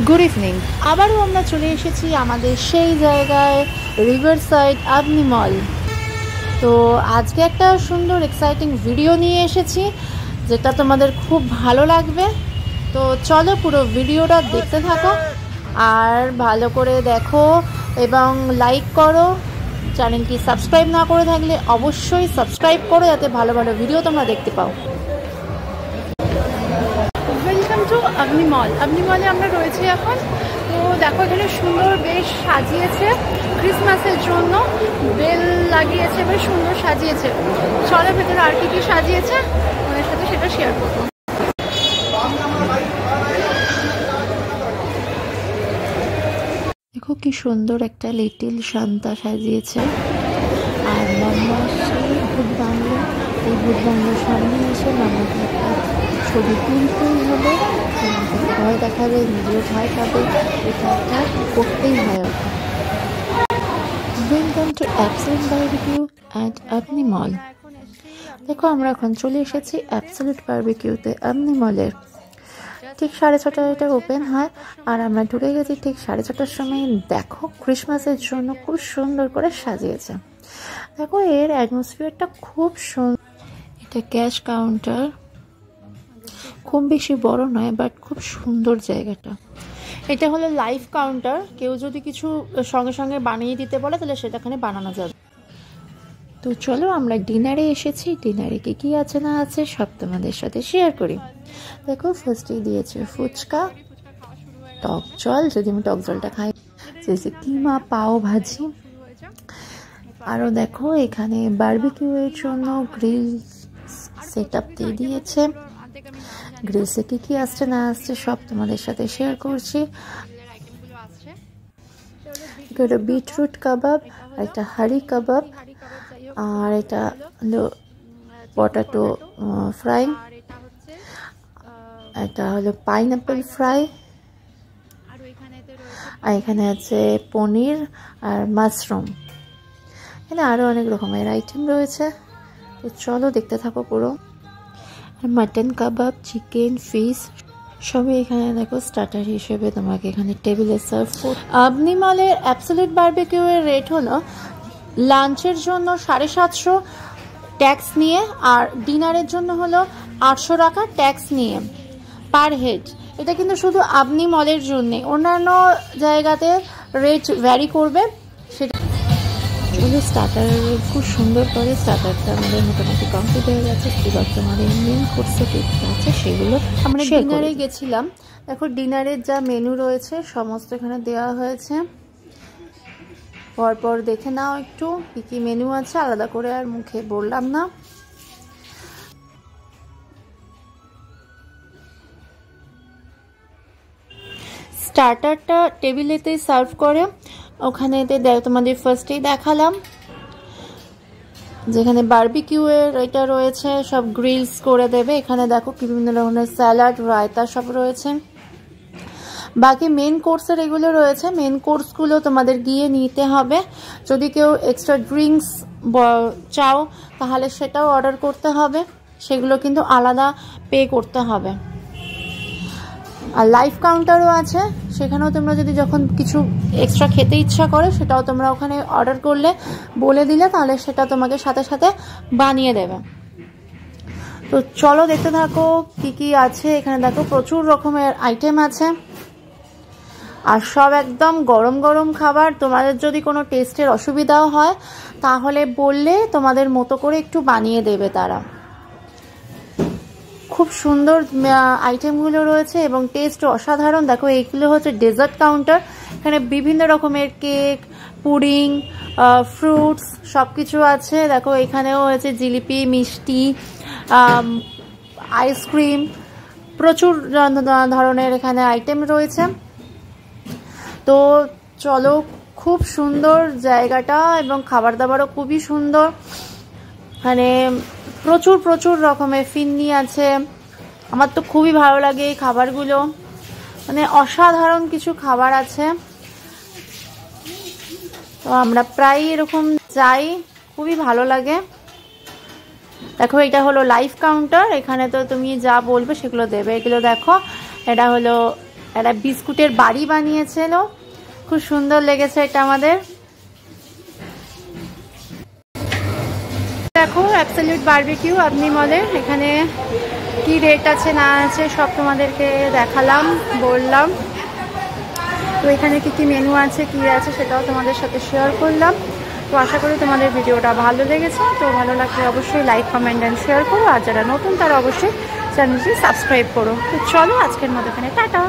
Good evening. আবারও আমরা চলে এসেছি আমাদের সেই জায়গায়, রিভার সাইড আবনি মল। তো আজকে একটা সুন্দর এক্সাইটিং ভিডিও নিয়ে এসেছি, যেটা তোমাদের খুব ভালো লাগবে। তো চলো পুরো ভিডিওটা দেখতে থাকো আর ভালো করে দেখো এবং লাইক করো। চ্যানেলটি সাবস্ক্রাইব না করে থাকলে অবশ্যই সাবস্ক্রাইব করো, যাতে ভালো ভালো ভিডিও তোমরা দেখতে পাও। ওয়েলকাম টু আবনি মল। আবনি মলে আমরা রয়েছি এখন। তো দেখো এখানে সুন্দর বেশ সাজিয়েছে, ক্রিসমাসের জন্য বেল লাগিয়েছে, বেশ সুন্দর সাজিয়েছে। চলো ভেতরে আর কি সাজিয়েছে ওদের সাথে সেটা শেয়ার করবো। দেখো কি সুন্দর একটা লিটিল শান্তা সাজিয়েছে। আর মাম্মা সেই ভূত বাংলো, এই ভূত বাংলোর সামনে এসে মাম্মাকে একটা ছবি তুলতেই হবে, ভয় দেখাবে, নিজেও ভয় পাবে, এটা একটা করতেই হয় ওটা। Welcome to absolute barbecue at Avani mall. দেখো আমরা এখন চলে এসেছি অ্যাবসলিউট বারবিকিউতে আবনি মলের। ঠিক 6:30টায় এটা ওপেন হয় আর আমরা ঢুকে গেছি ঠিক 6:30টার সময়। দেখো ক্রিসমাসের জন্য খুব সুন্দর করে সাজিয়েছে। দেখো এর অ্যাটমসফিয়ারটা খুব সুন্দর। এটা ক্যাশ কাউন্টার, খুব বেশি বড় নয় বাট খুব সুন্দর জায়গাটা। এটা হলো লাইভ কাউন্টার, কেউ যদি কিছু সঙ্গে সঙ্গে বানিয়ে দিতে বলে তাহলে সেটাখানে বানানো যাবে। তো চলো আমরা ডিনারে এসেছি, ডিনারে কি কি আছে না আছে সব তোমাদের সাথে শেয়ার করি। দেখো ফার্স্টেই দিয়েছে ফুচকা, টক জল, যদি আমি টক জলটা খাই, কিমা, পাও ভাজি। আরও দেখো এখানে বারবিকিউ এর জন্য গ্রিল সেট আপ দিয়ে দিয়েছে। গ্রিলসে কি কি আসছে না আসছে সব তোমাদের সাথে শেয়ার করছি। এটা বিটরুট কাবাব, আর একটা হাঁড়ি কাবাব, আর এটা হলো পটাটো ফ্রাই, এটা হলো পাইনঅ্যাপেল ফ্রাই, আর এখানে আছে পনির আর মাশরুম। এখানে আরও অনেক রকমের আইটেম রয়েছে, তো চলো দেখতে থাকো পুরো। আর মাটন কাবাব, চিকেন, ফিশ সবই এখানে দেখো স্টার্টার হিসেবে তোমাকে এখানে টেবিলে সার্ভ করবে। আবনি মলের অ্যাবসলিউট বারবিকিউ এর রেট হলো লাঞ্চের জন্য 750 ট্যাক্স নিয়ে, আর ডিনারের জন্য হলো 800 টাকা ট্যাক্স নিয়ে পার হেড। এটা কিন্তু শুধু আবনি মলের জন্যে, অন্যান্য জায়গাতে রেট ভ্যারি করবে। সেটা স্টার্টার খুব সুন্দর করে স্টার্টারটা আমাদের মোটামুটি কমপ্লিট হয়ে গেছে। এবার তোমাদের মেন কোর্সে কি আছে সেগুলো আমরা ডিনারে গেছিলাম। দেখো ডিনারের যা মেনু রয়েছে সমস্ত এখানে দেওয়া হয়েছে, পরপর দেখে নাও একটু কি কি মেনু আছে, আলাদা করে আর মুখে বললাম না। স্টার্টারটা টেবিলেতেই সার্ভ করে, ওখানে তোমাদের ফার্স্টেই দেখালাম যেখানে বারবিকিউ এর এটা রয়েছে, সব গ্রিলস করে দেবে। এখানে দেখো বিভিন্ন ধরনের স্যালাড, রায়তা সব রয়েছে। বাকি মেন কোর্সের এগুলো রয়েছে, মেন কোর্সগুলো তোমাদের গিয়ে নিতে হবে। যদি কেউ এক্সট্রা ড্রিঙ্কস চাও তাহলে সেটাও অর্ডার করতে হবে, সেগুলো কিন্তু আলাদা পে করতে হবে। আর লাইভ কাউন্টারও আছে, সেখানেও তোমরা যদি যখন কিছু এক্সট্রা খেতে ইচ্ছা করে সেটাও তোমরা ওখানে অর্ডার করলে বলে দিলে তাহলে সেটা তোমাকে সাথে সাথে বানিয়ে দেবে। তো চলো দেখতে থাকো কি কি আছে এখানে। দেখো প্রচুর রকমের আইটেম আছে আর সব একদম গরম গরম খাবার। তোমাদের যদি কোনো টেস্টের অসুবিধাও হয় তাহলে বললে তোমাদের মতো করে একটু বানিয়ে দেবে তারা। খুব সুন্দর আইটেমগুলো রয়েছে এবং টেস্ট অসাধারণ। দেখো এইগুলো হচ্ছে ডেজার্ট কাউন্টার, এখানে বিভিন্ন রকমের কেক, পুডিং, ফ্রুটস সব কিছু আছে। দেখো এখানেও হয়েছে জিলিপি, মিষ্টি, আইসক্রিম, প্রচুর ধরনের এখানে আইটেম রয়েছে। তো চলো, খুব সুন্দর জায়গাটা এবং খাবার দাবারও খুবই সুন্দর। মানে প্রচুর প্রচুর রকমের ফিন্নি আছে, আমার তো খুবই ভালো লাগে এই খাবারগুলো, মানে অসাধারণ কিছু খাবার আছে। তো আমরা প্রায় এরকম যাই, খুবই ভালো লাগে। দেখো এটা হলো লাইভ কাউন্টার, এখানে তো তুমি যা বলবে সেগুলো দেবে। এগুলো দেখো, এটা হলো একটা বিস্কুটের বাড়ি বানিয়েছিল, খুব সুন্দর লেগেছে এটা আমাদের। দেখো অ্যাবসলিউট বারবিকিউ আপনি মলের, এখানে কি রেট আছে না আছে সব তোমাদেরকে দেখালাম, বললাম। তো এখানে কি কি মেনু আছে কি আছে সেটাও তোমাদের সাথে শেয়ার করলাম। তো আশা করি তোমাদের ভিডিওটা ভালো লেগেছে। তো ভালো লাগলে অবশ্যই লাইক কমেন্ট অ্যান্ড শেয়ার করো, আর যারা নতুন তারা অবশ্যই চ্যানেলটি সাবস্ক্রাইব করো। তো চলো আজকের মতো এখানে টাটা।